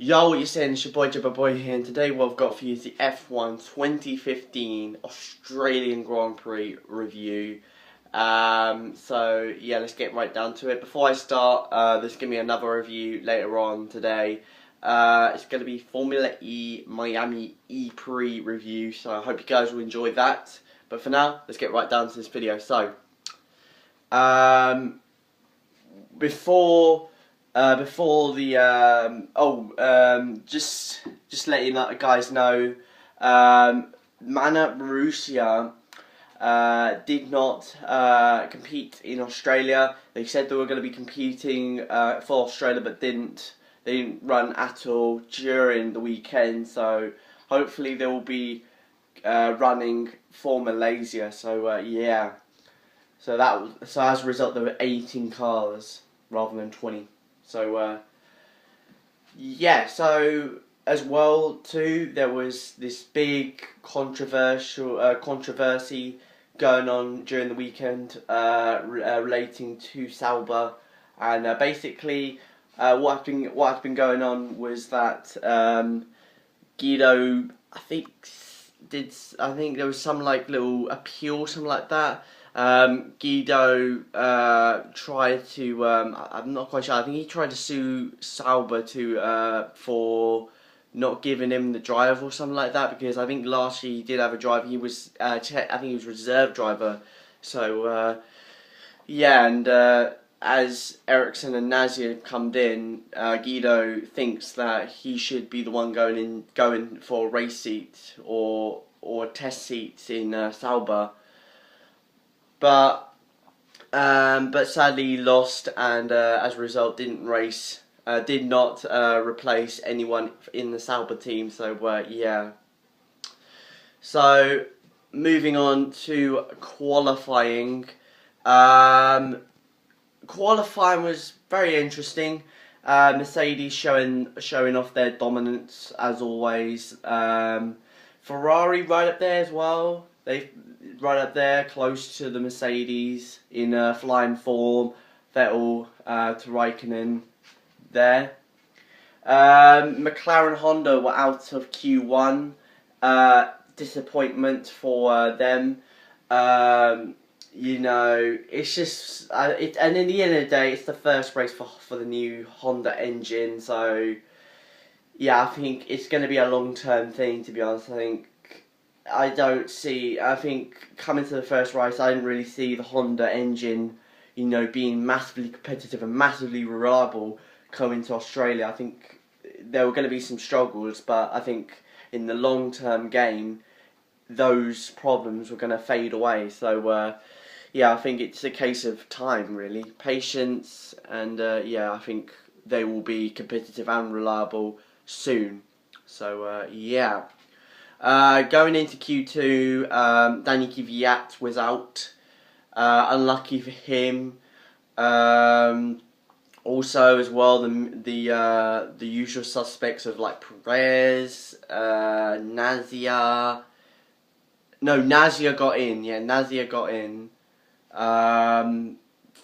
Yo, what you saying? It's your boy Jabba Boy here, and today what I've got for you is the F1 2015 Australian Grand Prix review. So yeah, let's get right down to it. Before I start, there's going to be another review later on today. It's going to be Formula E Miami Prix review, so I hope you guys will enjoy that. But for now, let's get right down to this video. So, before just letting guys know, Mana Marussia did not compete in Australia. They said they were going to be competing for Australia, but they didn't run at all during the weekend. So hopefully they will be running for Malaysia. So yeah. So as a result, there were 18 cars rather than 20. So yeah. So as well too, there was this big controversy going on during the weekend relating to Sauber, and basically what had been going on was that Guido, I think there was some like little appeal, something like that. Guido tried to, I'm not quite sure, I think he tried to sue Sauber for not giving him the drive or something like that, because I think last year he did have a driver. He was, I think he was reserve driver. So, yeah, and as Ericsson and Nasir have come in, Guido thinks that he should be the one going for a race seat or test seats in Sauber. But sadly he lost, and as a result did not replace anyone in the Sauber team. So yeah. So moving on to qualifying. Qualifying was very interesting. Mercedes showing off their dominance as always. Ferrari right up there as well. They right up there, close to the Mercedes in flying form. Vettel to Raikkonen there. McLaren Honda were out of Q1. Disappointment for them. You know, it's just and in the end of the day, it's the first race for the new Honda engine. So yeah, I think it's going to be a long-term thing, to be honest. I think coming to the first race, I didn't really see the Honda engine, you know, being massively competitive and massively reliable coming to Australia. I think there were going to be some struggles, but I think in the long-term game, those problems were going to fade away. So, yeah, I think it's a case of time, really. Patience, and yeah, I think they will be competitive and reliable soon. So, yeah. Going into Q2, Daniel Kvyat was out. Unlucky for him. Also, as well, the usual suspects of like Prix, Nasir. No, Nasir got in. Yeah, Nasir got in.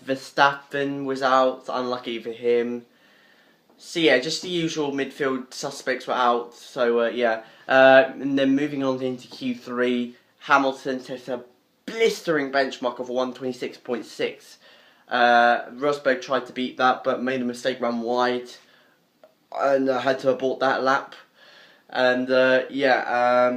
Verstappen was out. Unlucky for him. So yeah, just the usual midfield suspects were out. So yeah, and then moving on into Q3, Hamilton set a blistering benchmark of 126.6. Rosberg tried to beat that, but made a mistake, ran wide, and had to abort that lap. And yeah,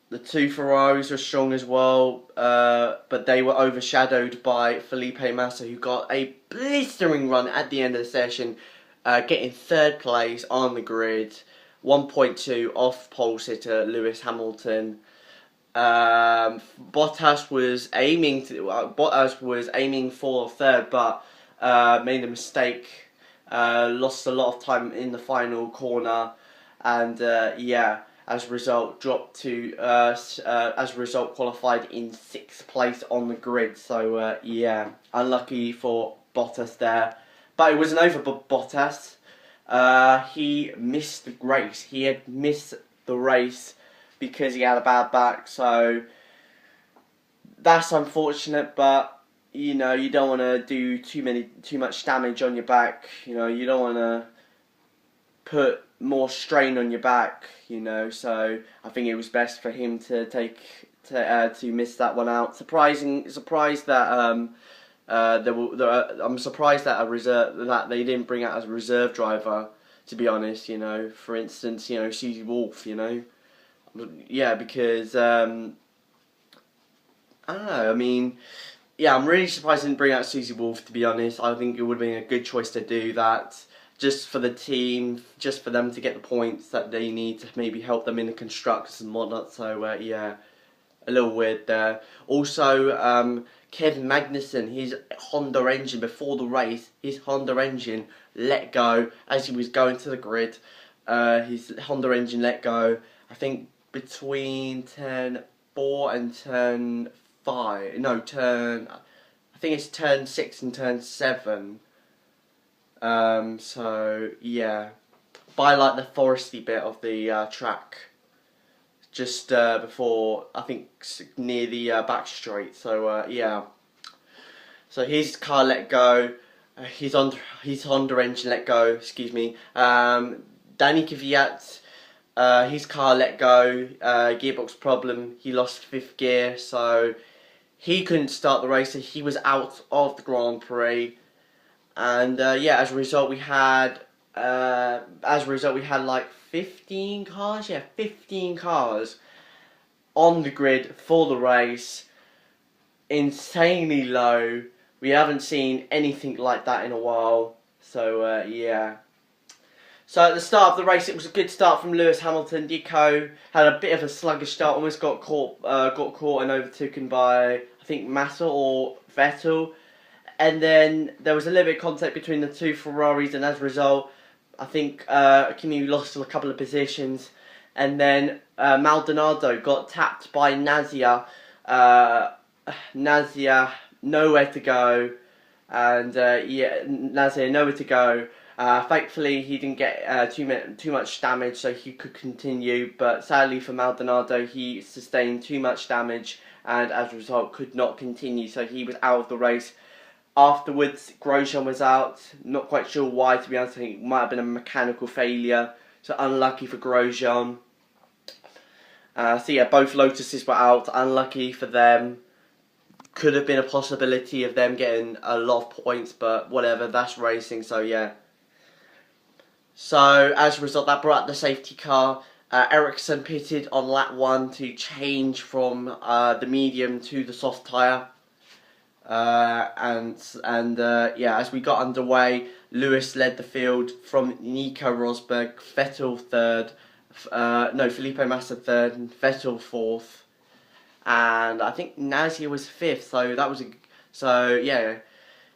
the two Ferraris were strong as well, but they were overshadowed by Felipe Massa, who got a blistering run at the end of the session. Getting third place on the grid, 1.2 off pole sitter Lewis Hamilton. Bottas was aiming for third, but made a mistake. Lost a lot of time in the final corner, and yeah, as a result qualified in 6th place on the grid. So yeah, unlucky for Bottas there. But it wasn't over for Bottas. He missed the race. He had missed the race because he had a bad back. So that's unfortunate. But you know, you don't want to do too much damage on your back. You know, you don't want to put more strain on your back, you know. So I think it was best for him to miss that one out. Surprised that I'm surprised that they didn't bring out as a reserve driver. To be honest, you know, for instance, you know, Susie Wolf, you know, yeah, because I don't know. I mean, yeah, I'm really surprised they didn't bring out Susie Wolf. To be honest, I think it would have been a good choice to do that, just for the team, just for them to get the points that they need to maybe help them in the constructors and whatnot. So yeah, a little weird there. Also, Kevin Magnussen, his Honda engine before the race, his Honda engine let go as he was going to the grid. His Honda engine let go, I think, between turn 4 and turn 5. No, I think it's turn 6 and turn 7. So, yeah. By like the foresty bit of the track. Just before, I think, near the back straight. So, yeah. So his car let go. His Honda engine let go. Excuse me. Danny Kvyat, his car let go. Gearbox problem. He lost 5th gear, so he couldn't start the race. So he was out of the Grand Prix. And yeah, as a result, we had like 15 cars. Yeah, 15 cars on the grid for the race. Insanely low. We haven't seen anything like that in a while. So yeah. So at the start of the race, it was a good start from Lewis Hamilton. Nico had a bit of a sluggish start, almost got caught and overtaken by, I think, Massa or Vettel. And then there was a little bit of contact between the two Ferraris, and as a result, I think Kimi lost a couple of positions. And then Maldonado got tapped by Nazia. Nazia, nowhere to go. And yeah, Nazia, nowhere to go. Thankfully, he didn't get too much damage, so he could continue. But sadly for Maldonado, he sustained too much damage, and as a result, could not continue. So he was out of the race. Afterwards, Grosjean was out. Not quite sure why, to be honest. I think it might have been a mechanical failure. So unlucky for Grosjean. So yeah, both Lotuses were out. Unlucky for them. Could have been a possibility of them getting a lot of points, but whatever. That's racing, so yeah. So as a result, that brought out the safety car. Ericsson pitted on lap 1 to change from the medium to the soft tyre. And yeah, as we got underway, Lewis led the field from Nico Rosberg, Vettel 3rd, Felipe Massa 3rd, and Vettel 4th, and I think Nazia was 5th. So yeah,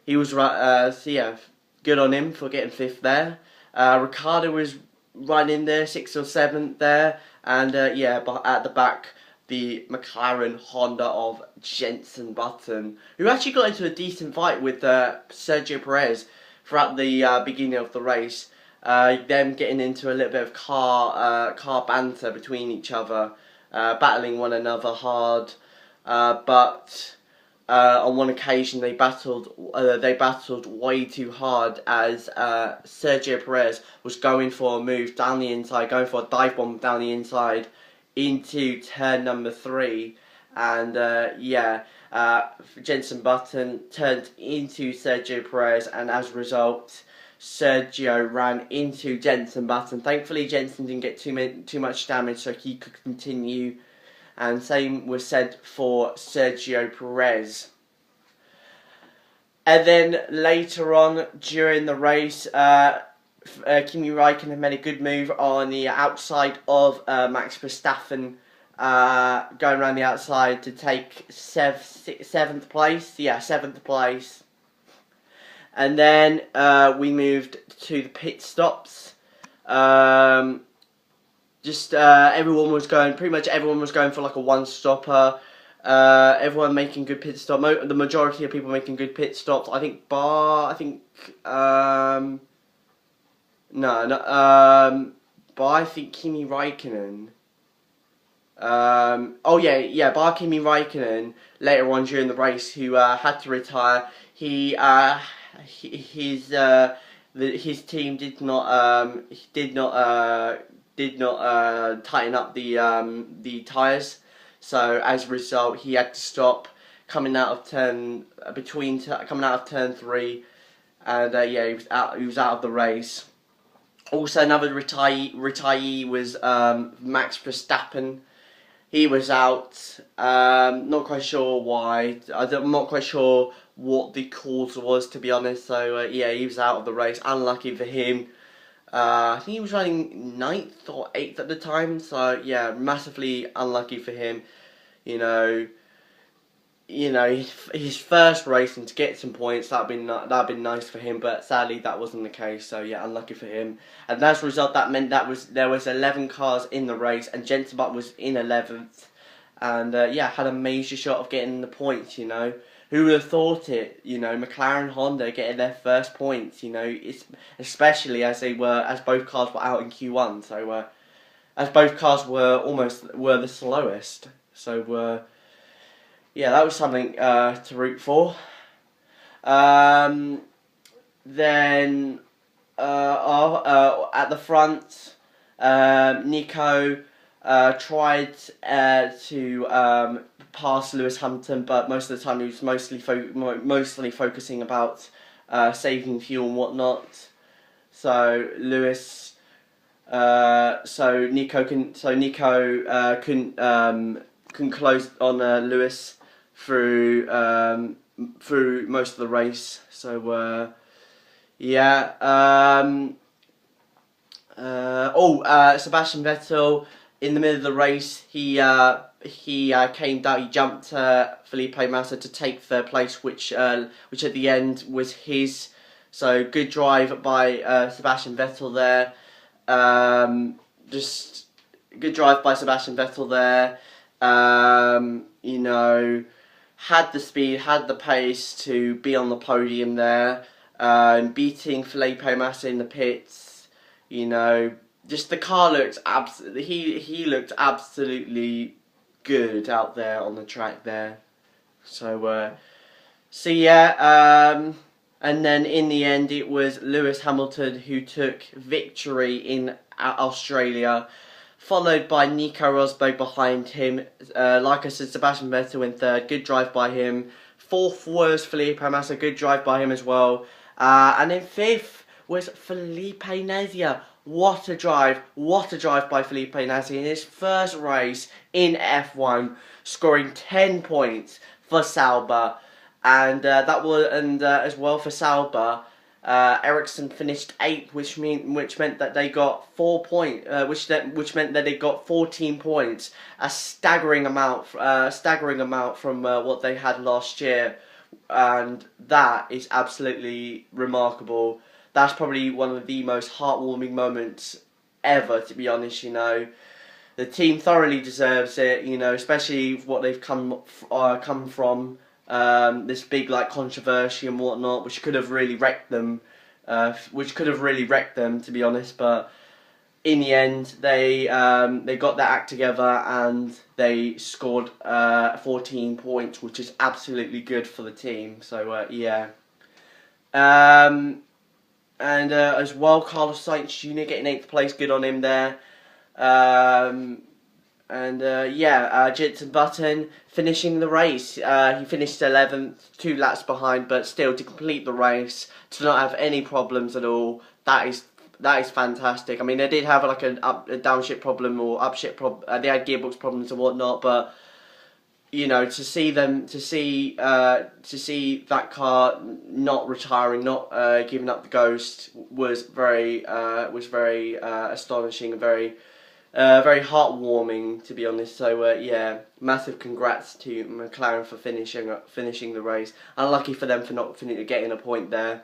he was right. So yeah, good on him for getting 5th there. Ricciardo was running there, 6th or 7th there, and yeah, but at the back, the McLaren Honda of Jenson Button, who actually got into a decent fight with Sergio Perez throughout the beginning of the race. Them getting into a little bit of car banter between each other, battling one another hard. But on one occasion they battled way too hard as Sergio Perez was going for a move down the inside, going for a dive bomb down the inside into turn number 3, and yeah, Jenson Button turned into Sergio Perez, and as a result, Sergio ran into Jenson Button. Thankfully, Jenson didn't get too much damage, so he could continue. And same was said for Sergio Perez. And then later on during the race, Kimi Räikkönen made a good move on the outside of Max Verstappen, going around the outside to take 7th place. Yeah, 7th place. And then we moved to the pit stops. Pretty much everyone was going for like a one-stopper. Everyone making good pit stop. The majority of people making good pit stops. I think but I think Kimi Räikkönen. Bar Kimi Räikkönen later on during the race, who had to retire. his team did not tighten up the tires, so as a result he had to stop coming out of coming out of turn 3, and yeah, he was out of the race. Also, another retiree was Max Verstappen. He was out. Not quite sure why. I'm not quite sure what the cause was, to be honest. So yeah, he was out of the race. Unlucky for him. I think he was running 9th or 8th at the time. So yeah, massively unlucky for him. You know, his first race, and to get some points, that'd been nice for him. But sadly, that wasn't the case. So yeah, unlucky for him. And as a result, that meant there was 11 cars in the race, and Jensen Button was in 11th, and yeah, had a major shot of getting the points. Who would have thought it? McLaren, Honda getting their first points. Especially as both cars were out in Q1. So as both cars were the slowest. So. Yeah, that was something to root for. Then at the front, Nico tried to pass Lewis Hamilton, but most of the time he was mostly focusing about saving fuel and whatnot. So Nico couldn't close on Lewis through most of the race. So yeah. Sebastian Vettel in the middle of the race, he came down. He jumped Felipe Massa to take third place, which at the end was his. So good drive by Sebastian Vettel there. Just good drive by Sebastian Vettel there. Had the speed, had the pace to be on the podium there, beating Felipe Massa in the pits. Just the car looked he looked absolutely good out there on the track there. So yeah, and then in the end it was Lewis Hamilton who took victory in Australia, followed by Nico Rosberg behind him. Like I said, Sebastian Vettel in third. Good drive by him. Fourth was Felipe Massa. Good drive by him as well. And then fifth was Felipe Nasr. What a drive by Felipe Nasr in his first race in F1, scoring 10 points for Sauber. And as well for Sauber, Ericsson finished 8th, which meant that they got 4 points, which meant that they got 14 points, a staggering amount from what they had last year, and that is absolutely remarkable. That's probably one of the most heartwarming moments ever, to be honest. The team thoroughly deserves it. Especially what they've come from. This big controversy and whatnot, which could have really wrecked them. To be honest. But in the end, they got their act together and they scored 14 points, which is absolutely good for the team. So yeah. And as well, Carlos Sainz Jr. getting 8th place, good on him there. Jensen Button finishing the race. He finished 11th, 2 laps behind, but still to complete the race, to not have any problems at all. That is fantastic. I mean, they did have a downshift problem or upshift problem. They had gearbox problems and whatnot, but to see that car not retiring, not giving up the ghost was very astonishing and very heartwarming, to be honest. So yeah, massive congrats to McLaren for finishing the race. Unlucky for them for not getting a point there.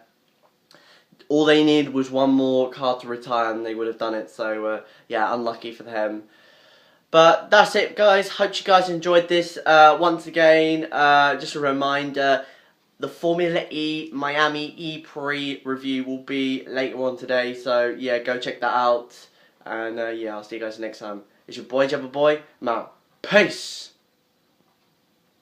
All they needed was one more car to retire and they would have done it. So yeah, unlucky for them. But that's it, guys. Hope you guys enjoyed this. Once again, just a reminder, the Formula E Miami Prix review will be later on today. So yeah, go check that out. And yeah, I'll see you guys next time. It's your boy, Jabba Boy, Mal. Peace!